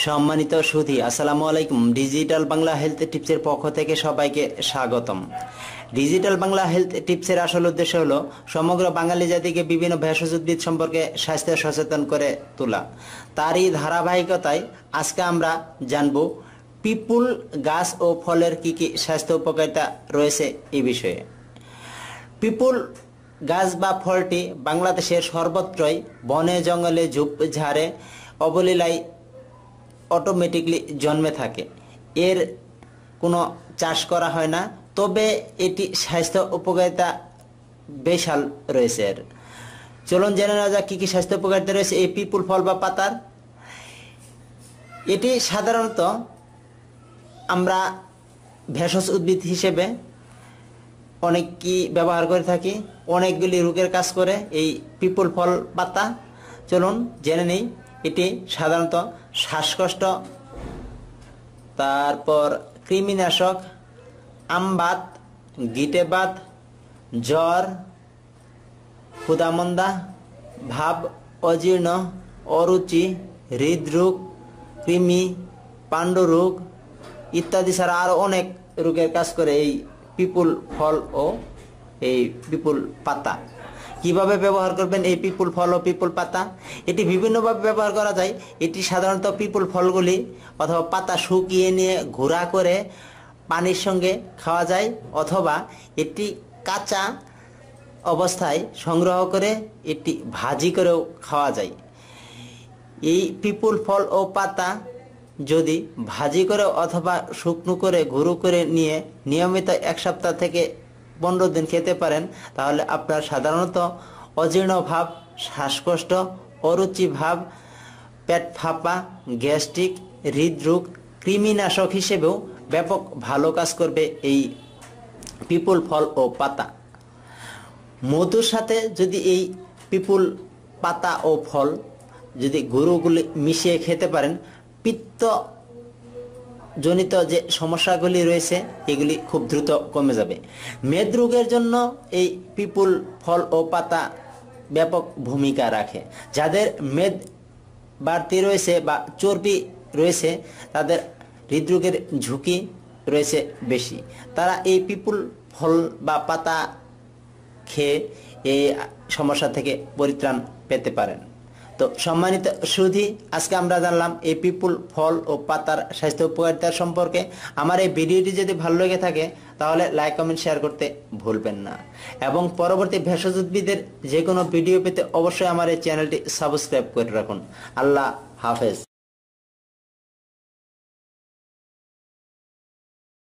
সম্মানিত সুধী, আসসালামু আলাইকুম। ডিজিটাল বাংলা হেলথ টিপসের পক্ষ থেকে সবাইকে স্বাগতম। ডিজিটাল বাংলা হেলথ টিপসের আসল উদ্দেশ্য হলো সমগ্র বাঙালি জাতিকে বিভিন্ন ভেষজ উদ্ভিদ সম্পর্কে স্বাস্থ্য সচেতন করে তোলা। তারই ধারাবাহিকতায় আজকে আমরা জানব পিপুল গাছ ও ফলের কি কি স্বাস্থ্য উপকারিতা রয়েছে এই বিষয়ে। পিপুল গাছ বা ফলটি বাংলাদেশের সর্বত্রই বনে জঙ্গলে ঝোপঝাড়ে অবলীলায় অটোমেটিকলি জন্মে থাকে। এর কোনো চাষ করা হয় না, তবে এটি স্বাস্থ্য উপকারিতা বিশাল রয়েছে। চলুন জেনে নেওয়া যাক কী কী স্বাস্থ্য উপকারিতা রয়েছে এই পিপুল ফল বা পাতার। এটি সাধারণত আমরা ভেষজ উদ্ভিদ হিসেবে অনেকই ব্যবহার করে থাকি। অনেকগুলি রোগের কাজ করে এই পিপুল ফল পাতা। চলুন জেনে নিই। এটি সাধারণত শ্বাসকষ্ট, তারপর কৃমিনাশক, আমবাত, গিটেবাত, জ্বর, ক্ষুধামন্দা, ভাব, অজীর্ণ, অরুচি, হৃদরোগ, কৃমি, পাণ্ডুরোগ ইত্যাদি ছাড়া আরও অনেক রোগের কাজ করে এই পিপুল ফল ও এই পিপুল পাতা। কিভাবে ব্যবহার করবেন এই পিপুল ফল ও পিপুল পাতা? এটি বিভিন্নভাবে ব্যবহার করা যায়। এটি সাধারণত পিপুল ফলগুলি অথবা পাতা শুকিয়ে নিয়ে গুঁড়া করে পানির সঙ্গে খাওয়া যায়, অথবা এটি কাঁচা অবস্থায় সংগ্রহ করে এটি ভাজি করেও খাওয়া যায়। এই পিপুল ফল ও পাতা যদি ভাজি করে অথবা শুকনো করে গুঁড়ো করে নিয়ে নিয়মিত 1 সপ্তাহ থেকে 15 দিন খেতে পারেন, তাহলে আপনার সাধারণত অজীর্ণ ভাব, শ্বাসকষ্ট, অরুচি ভাব, পেট ফাঁপা, গ্যাস্ট্রিক, হৃদরোগ, কৃমিনাশক হিসেবেও ব্যাপক ভালো কাজ করবে এই পিপুল ফল ও পাতা। মধুর সাথে যদি এই পিপুল পাতা ও ফল যদি গুঁড়োগুলি মিশিয়ে খেতে পারেন, পিত্ত জনিত যে সমস্যাগুলি রয়েছে এগুলি খুব দ্রুত কমে যাবে। মেদরোগের জন্য এই পিপুল ফল ও পাতা ব্যাপক ভূমিকা রাখে। যাদের মেদ বাড়তি রয়েছে বা চর্বি রয়েছে, তাদের হৃদরোগের ঝুঁকি রয়েছে বেশি। তারা এই পিপুল ফল বা পাতা খেয়ে এই সমস্যা থেকে পরিত্রাণ পেতে পারেন। তো সম্মানিত সুধী, আজকে আমরা জানলাম এই পিপুল ফল ও পাতার স্বাস্থ্য উপকারিতা সম্পর্কে। আমার এই ভিডিওটি যদি ভালো লেগে থাকে তাহলে লাইক, কমেন্ট, শেয়ার করতে ভুলবেন না, এবং পরবর্তী ভেষজ উদ্ভিদের যে কোনো ভিডিও পেতে অবশ্যই আমার এই চ্যানেলটি সাবস্ক্রাইব করে রাখুন। আল্লাহ হাফেজ।